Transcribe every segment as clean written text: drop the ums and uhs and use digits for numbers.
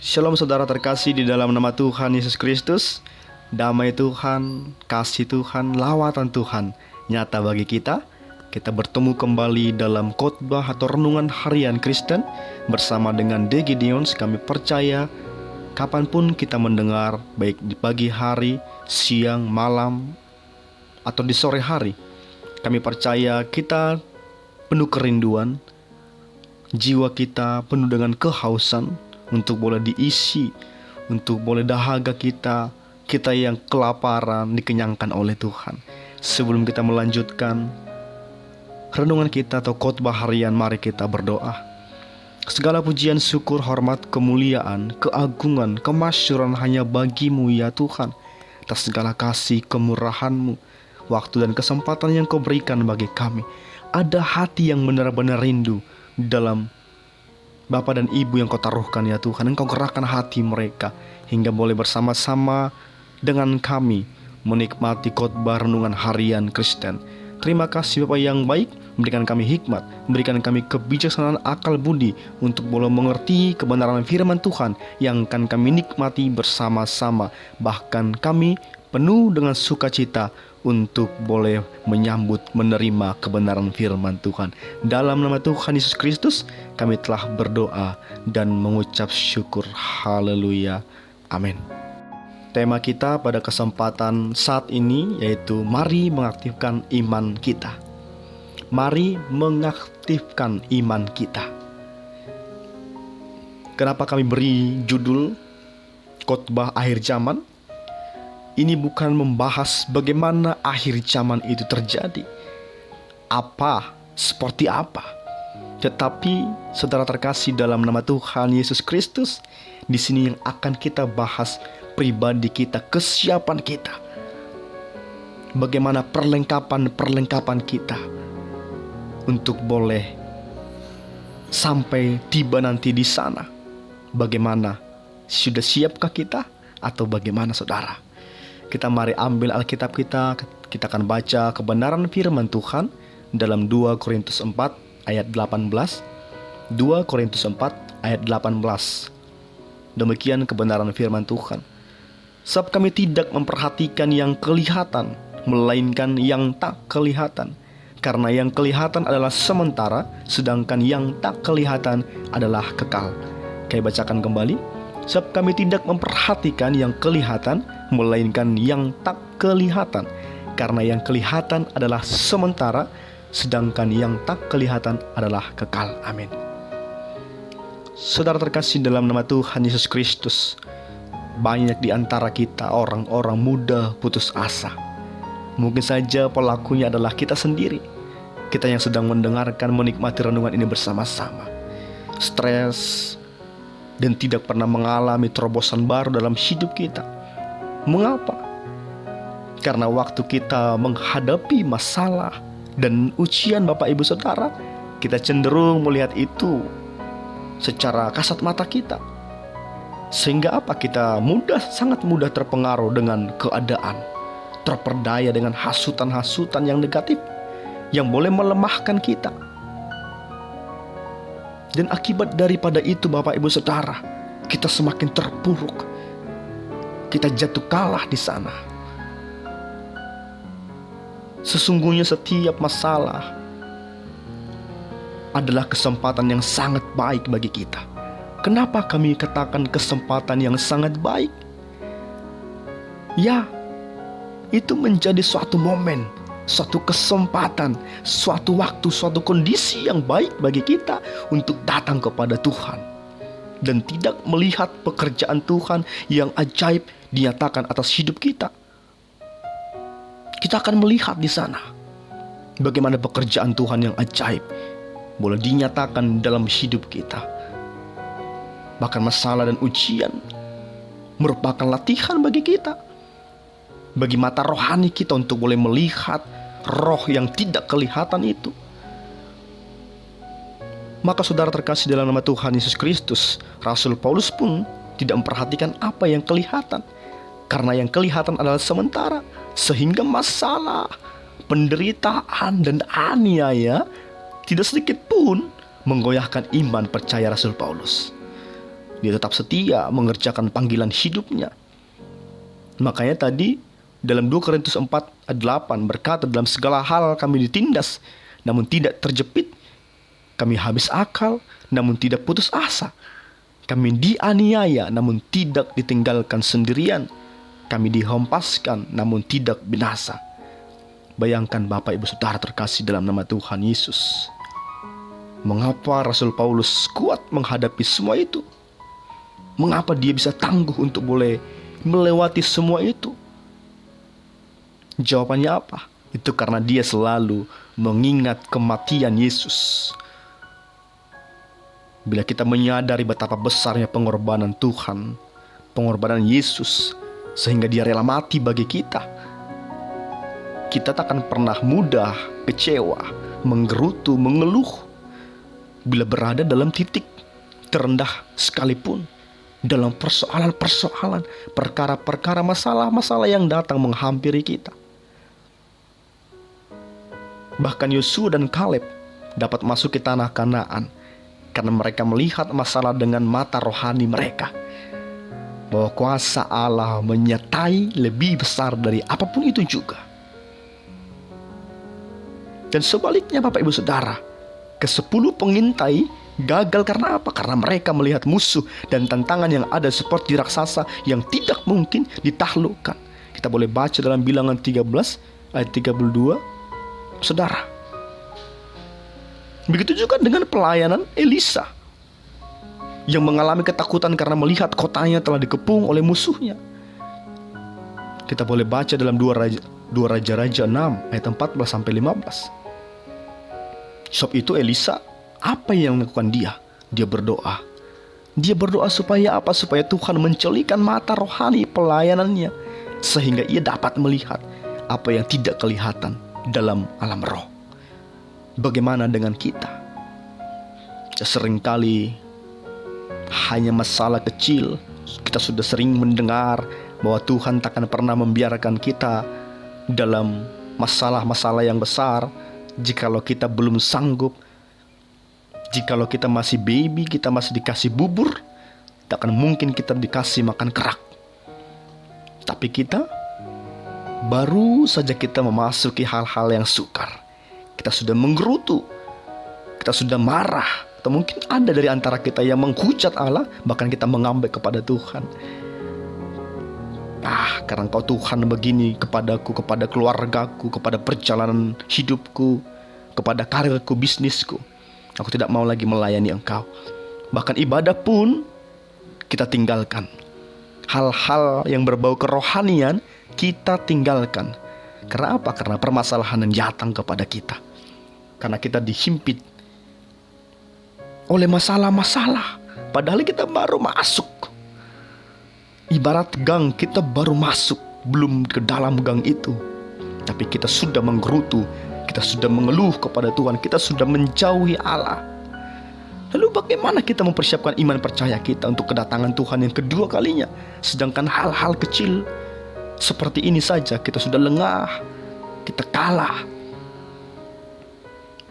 Shalom saudara terkasih di dalam nama Tuhan Yesus Kristus. Damai Tuhan, kasih Tuhan, lawatan Tuhan nyata bagi kita. Kita bertemu kembali dalam khotbah atau renungan harian Kristen bersama dengan D. Gideons. Kami percaya kapanpun kita mendengar, baik di pagi hari, siang, malam, atau di sore hari, kami percaya kita penuh kerinduan, jiwa kita penuh dengan kehausan untuk boleh diisi, untuk boleh dahaga kita yang kelaparan dikenyangkan oleh Tuhan. Sebelum kita melanjutkan renungan kita atau khotbah harian, mari kita berdoa. Segala pujian, syukur, hormat, kemuliaan, keagungan, kemasyuran hanya bagi-Mu ya Tuhan. Atas segala kasih kemurahan-Mu, waktu dan kesempatan yang Kau berikan bagi kami. Ada hati yang benar-benar rindu dalam Bapa dan Ibu yang Kau taruhkan ya Tuhan. Engkau gerakkan hati mereka hingga boleh bersama-sama dengan kami menikmati khotbah renungan harian Kristen. Terima kasih Bapa yang baik, memberikan kami hikmat, memberikan kami kebijaksanaan akal budi untuk boleh mengerti kebenaran firman Tuhan yang akan kami nikmati bersama-sama. Bahkan kami penuh dengan sukacita untuk boleh menyambut, menerima kebenaran firman Tuhan. Dalam nama Tuhan Yesus Kristus kami telah berdoa dan mengucap syukur. Haleluya. Amin. Tema kita pada kesempatan saat ini yaitu mari mengaktifkan iman kita. Mari mengaktifkan iman kita. Kenapa kami beri judul khotbah akhir zaman? Ini bukan membahas bagaimana akhir zaman itu terjadi, seperti apa. Tetapi saudara terkasih dalam nama Tuhan Yesus Kristus, di sini yang akan kita bahas pribadi kita, kesiapan kita. Bagaimana perlengkapan kita untuk boleh sampai tiba nanti di sana. Bagaimana? Sudah siapkah kita? Atau bagaimana saudara? Kita mari ambil Alkitab kita akan baca kebenaran firman Tuhan dalam 2 Korintus 4 ayat 18. 2 Korintus 4 ayat 18. Demikian kebenaran firman Tuhan. Sebab kami tidak memperhatikan yang kelihatan, melainkan yang tak kelihatan. Karena yang kelihatan adalah sementara, sedangkan yang tak kelihatan adalah kekal. Kami bacakan kembali. Sebab kami tidak memperhatikan yang kelihatan, melainkan yang tak kelihatan. Karena yang kelihatan adalah sementara, sedangkan yang tak kelihatan adalah kekal. Amin. Saudara terkasih dalam nama Tuhan Yesus Kristus, banyak di antara kita orang-orang muda putus asa. Mungkin saja pelakunya adalah kita sendiri. Kita yang sedang mendengarkan, menikmati renungan ini bersama-sama. Stres dan tidak pernah mengalami terobosan baru dalam hidup kita. Mengapa? Karena waktu kita menghadapi masalah dan ujian Bapak Ibu Saudara, kita cenderung melihat itu secara kasat mata kita. Sehingga kita sangat mudah terpengaruh dengan keadaan, terperdaya dengan hasutan-hasutan yang negatif yang boleh melemahkan kita. Dan akibat daripada itu Bapak Ibu Saudara, kita semakin terpuruk. Kita jatuh kalah di sana. Sesungguhnya setiap masalah adalah kesempatan yang sangat baik bagi kita. Kenapa kami katakan kesempatan yang sangat baik? Ya, itu menjadi suatu momen, suatu kesempatan, suatu waktu, suatu kondisi yang baik bagi kita untuk datang kepada Tuhan dan tidak melihat pekerjaan Tuhan yang ajaib dinyatakan atas hidup kita. Kita akan melihat di sana bagaimana pekerjaan Tuhan yang ajaib boleh dinyatakan dalam hidup kita. Bahkan masalah dan ujian merupakan latihan bagi kita, bagi mata rohani kita untuk boleh melihat roh yang tidak kelihatan itu. Maka saudara terkasih dalam nama Tuhan Yesus Kristus, Rasul Paulus pun tidak memperhatikan apa yang kelihatan. Karena yang kelihatan adalah sementara, sehingga masalah, penderitaan dan aniaya tidak sedikit pun menggoyahkan iman percaya Rasul Paulus. Dia tetap setia mengerjakan panggilan hidupnya. Makanya tadi dalam 2 Korintus 4 ayat 8 berkata, dalam segala hal kami ditindas, namun tidak terjepit. Kami habis akal, namun tidak putus asa. Kami dianiaya, namun tidak ditinggalkan sendirian. Kami dihempaskan, namun tidak binasa. Bayangkan Bapak Ibu Saudara terkasih dalam nama Tuhan Yesus. Mengapa Rasul Paulus kuat menghadapi semua itu? Mengapa dia bisa tangguh untuk boleh melewati semua itu? Jawabannya apa? Itu karena dia selalu mengingat kematian Yesus. Bila kita menyadari betapa besarnya pengorbanan Tuhan, pengorbanan Yesus, sehingga dia rela mati bagi kita, kita tak akan pernah mudah kecewa, menggerutu, mengeluh bila berada dalam titik terendah sekalipun, dalam persoalan-persoalan, perkara-perkara, masalah-masalah yang datang menghampiri kita. Bahkan Yosua dan Kaleb dapat masuk ke tanah Kanaan karena mereka melihat masalah dengan mata rohani mereka, bahwa kuasa Allah menyertai lebih besar dari apapun itu juga. Dan sebaliknya Bapak Ibu Saudara, ke-10 pengintai gagal karena apa? Karena mereka melihat musuh dan tantangan yang ada seperti raksasa yang tidak mungkin ditaklukkan. Kita boleh baca dalam Bilangan 13 ayat 32, Saudara. Begitu juga dengan pelayanan Elisa yang mengalami ketakutan karena melihat kotanya telah dikepung oleh musuhnya. Kita boleh baca dalam 2 Raja-Raja 6 ayat 14 sampai 15. Sebab itu Elisa, apa yang dilakukan dia? Dia berdoa. Dia berdoa supaya apa? Supaya Tuhan mencelikan mata rohani pelayanannya, sehingga ia dapat melihat apa yang tidak kelihatan dalam alam roh. Bagaimana dengan kita? Seringkali hanya masalah kecil, kita sudah sering mendengar bahwa Tuhan takkan pernah membiarkan kita dalam masalah-masalah yang besar. Jikalau kita belum sanggup, jikalau kita masih baby, kita masih dikasih bubur, takkan mungkin kita dikasih makan kerak. Tapi kita baru saja kita memasuki hal-hal yang sukar, kita sudah menggerutu, kita sudah marah, atau mungkin ada dari antara kita yang menghujat Allah, bahkan kita mengambek kepada Tuhan. Karena Engkau Tuhan begini kepadaku, kepada keluargaku, kepada perjalanan hidupku, kepada karirku, bisnisku, aku tidak mau lagi melayani Engkau. Bahkan ibadah pun kita tinggalkan. Hal-hal yang berbau kerohanian kita tinggalkan. Karena apa? Karena permasalahan yang datang kepada kita. Karena kita dihimpit oleh masalah-masalah, padahal kita baru masuk. Ibarat gang, kita baru masuk, belum ke dalam gang itu, tapi kita sudah menggerutu, kita sudah mengeluh kepada Tuhan, kita sudah menjauhi Allah. Lalu bagaimana kita mempersiapkan iman percaya kita untuk kedatangan Tuhan yang kedua kalinya? Sedangkan hal-hal kecil seperti ini saja kita sudah lengah, kita kalah.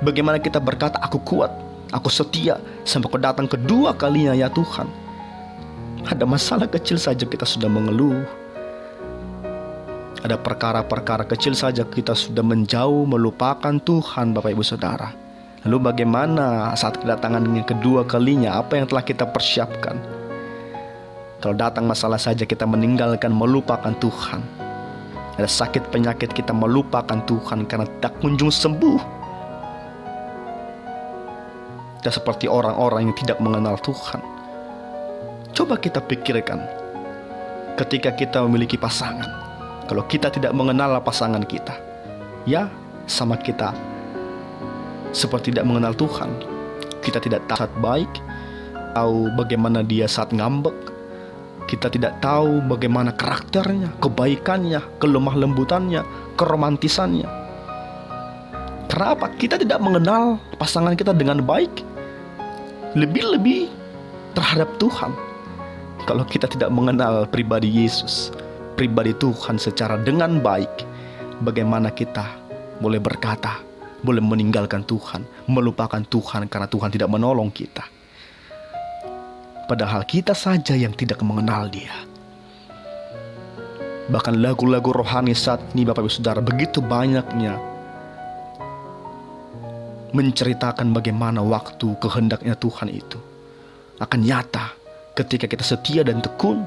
Bagaimana kita berkata, aku kuat, aku setia, sampai kau datang kedua kalinya ya Tuhan. Ada masalah kecil saja kita sudah mengeluh. Ada perkara-perkara kecil saja kita sudah menjauh, melupakan Tuhan, Bapak Ibu Saudara. Lalu bagaimana saat kedatangan yang kedua kalinya? Apa yang telah kita persiapkan? Kalau datang masalah saja kita meninggalkan, melupakan Tuhan. Ada sakit penyakit kita melupakan Tuhan karena tak kunjung sembuh. Kita seperti orang-orang yang tidak mengenal Tuhan. Coba kita pikirkan, ketika kita memiliki pasangan, kalau kita tidak mengenal pasangan kita, ya sama kita seperti tidak mengenal Tuhan. Kita tidak tahu saat baik, tahu bagaimana dia saat ngambek. Kita tidak tahu bagaimana karakternya, kebaikannya, kelemah lembutannya, keromantisannya. Karena apa? Kita tidak mengenal pasangan kita dengan baik. Lebih-lebih terhadap Tuhan. Kalau kita tidak mengenal pribadi Yesus, pribadi Tuhan secara dengan baik, bagaimana kita boleh berkata, boleh meninggalkan Tuhan, melupakan Tuhan karena Tuhan tidak menolong kita? padahal kita saja yang tidak mengenal Dia. Bahkan lagu-lagu rohani saat ini Bapak Ibu Saudara begitu banyaknya menceritakan bagaimana waktu kehendaknya Tuhan itu akan nyata ketika kita setia dan tekun,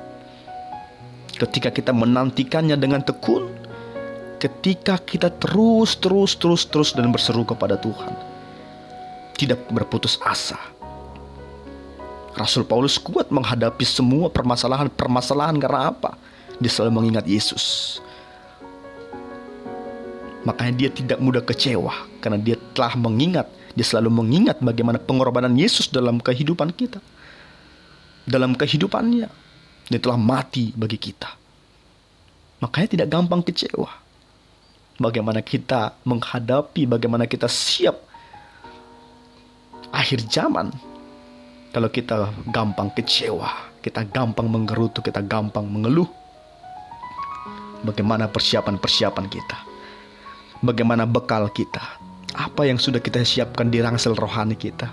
ketika kita menantikannya dengan tekun, ketika kita terus dan berseru kepada Tuhan, tidak berputus asa. Rasul Paulus kuat menghadapi semua permasalahan karena apa? Dia selalu mengingat Yesus. Makanya dia tidak mudah kecewa, karena dia telah mengingat. Dia selalu mengingat bagaimana pengorbanan Yesus dalam kehidupan kita. Dalam kehidupannya, dia telah mati bagi kita. Makanya tidak gampang kecewa. Bagaimana kita menghadapi, bagaimana kita siap akhir zaman. Kalau kita gampang kecewa, kita gampang menggerutu, kita gampang mengeluh. Bagaimana persiapan kita? Bagaimana bekal kita? Apa yang sudah kita siapkan di rangsel rohani kita?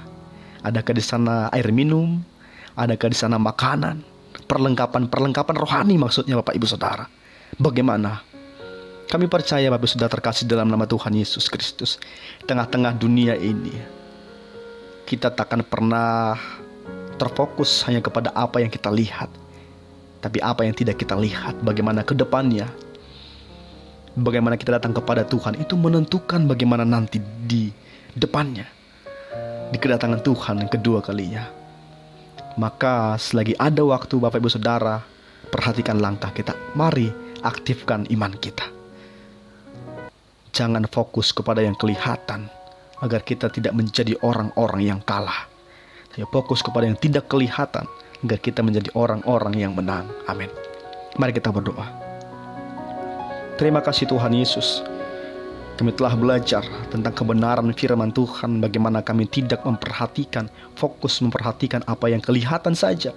Adakah di sana air minum? Adakah di sana makanan? Perlengkapan rohani maksudnya Bapak Ibu Saudara. Bagaimana? Kami percaya Bapak Ibu Saudara terkasih dalam nama Tuhan Yesus Kristus. Tengah-tengah dunia ini, kita takkan pernah terfokus hanya kepada apa yang kita lihat, tapi apa yang tidak kita lihat, bagaimana ke depannya. Bagaimana kita datang kepada Tuhan itu menentukan bagaimana nanti di depannya, di kedatangan Tuhan yang kedua kalinya. Maka selagi ada waktu Bapak Ibu Saudara, perhatikan langkah kita. Mari aktifkan iman kita. Jangan fokus kepada yang kelihatan, agar kita tidak menjadi orang-orang yang kalah. Saya fokus kepada yang tidak kelihatan, agar kita menjadi orang-orang yang menang. Amin. Mari kita berdoa. Terima kasih Tuhan Yesus. Kami telah belajar tentang kebenaran firman Tuhan, bagaimana kami tidak fokus memperhatikan apa yang kelihatan saja,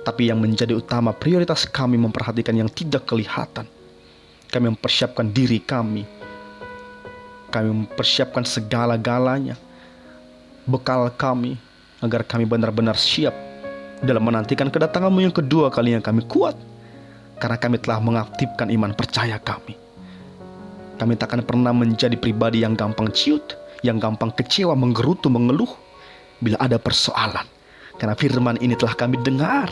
tapi yang menjadi utama prioritas kami memperhatikan yang tidak kelihatan. Kami mempersiapkan diri kami mempersiapkan segala-galanya, bekal kami, agar kami benar-benar siap dalam menantikan kedatangan-Mu yang kedua kali. Yang kami kuat karena kami telah mengaktifkan iman percaya kami. Kami takkan pernah menjadi pribadi yang gampang ciut, yang gampang kecewa, menggerutu, mengeluh bila ada persoalan. Karena firman ini telah kami dengar,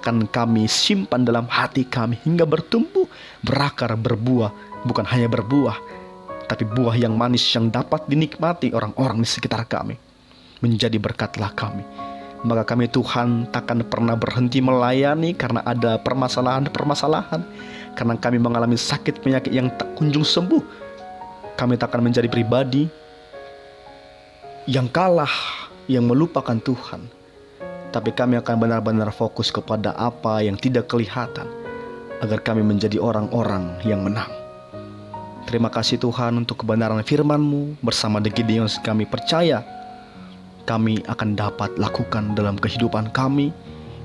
akan kami simpan dalam hati kami hingga bertumbuh, berakar, berbuah. Bukan hanya berbuah, tapi buah yang manis yang dapat dinikmati orang-orang di sekitar kami. Menjadi berkatlah kami. Maka kami Tuhan takkan pernah berhenti melayani karena ada permasalahan. Karena kami mengalami sakit penyakit yang tak kunjung sembuh. Kami takkan menjadi pribadi yang kalah, yang melupakan Tuhan. Tapi kami akan benar-benar fokus kepada apa yang tidak kelihatan, agar kami menjadi orang-orang yang menang. Terima kasih Tuhan untuk kebenaran firman-Mu. Bersama The Gideons kami percaya kami akan dapat lakukan dalam kehidupan kami,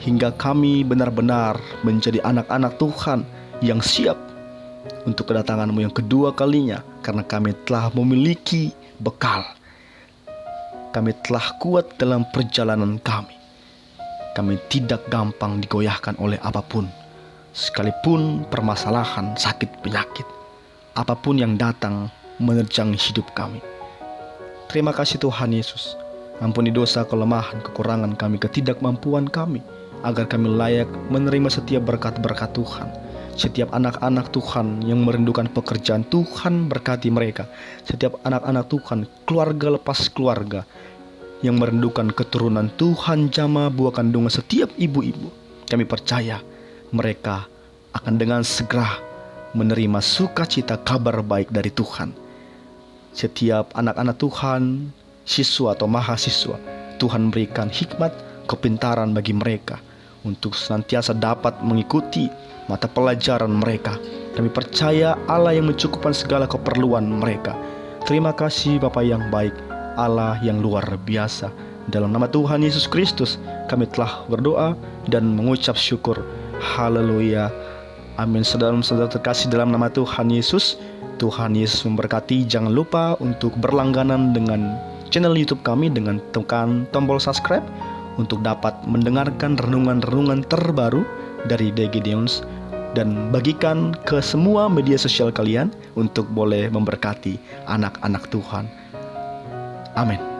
hingga kami benar-benar menjadi anak-anak Tuhan yang siap untuk kedatangan-Mu yang kedua kalinya. Karena kami telah memiliki bekal, kami telah kuat dalam perjalanan kami. Kami tidak gampang digoyahkan oleh apapun, sekalipun permasalahan, sakit, penyakit, apapun yang datang menerjang hidup kami. Terima kasih Tuhan Yesus. Ampuni dosa, kelemahan, kekurangan kami, ketidakmampuan kami, agar kami layak menerima setiap berkat-berkat Tuhan. Setiap anak-anak Tuhan yang merindukan pekerjaan, Tuhan berkati mereka. Setiap anak-anak Tuhan, keluarga lepas keluarga, yang merindukan keturunan, Tuhan jamah buah kandungan setiap ibu-ibu. Kami percaya mereka akan dengan segera menerima sukacita kabar baik dari Tuhan. Setiap anak-anak Tuhan, siswa atau mahasiswa, Tuhan berikan hikmat, kepintaran bagi mereka untuk senantiasa dapat mengikuti mata pelajaran mereka. Kami percaya Allah yang mencukupkan segala keperluan mereka. Terima kasih Bapa yang baik, Allah yang luar biasa. Dalam nama Tuhan Yesus Kristus kami telah berdoa dan mengucap syukur. Haleluya. Amin. Saudara-saudara terkasih dalam nama Tuhan Yesus, Tuhan Yesus memberkati. Jangan lupa untuk berlangganan dengan channel YouTube kami dengan tekan tombol subscribe untuk dapat mendengarkan renungan-renungan terbaru dari The Gideons, dan bagikan ke semua media sosial kalian untuk boleh memberkati anak-anak Tuhan. Amin.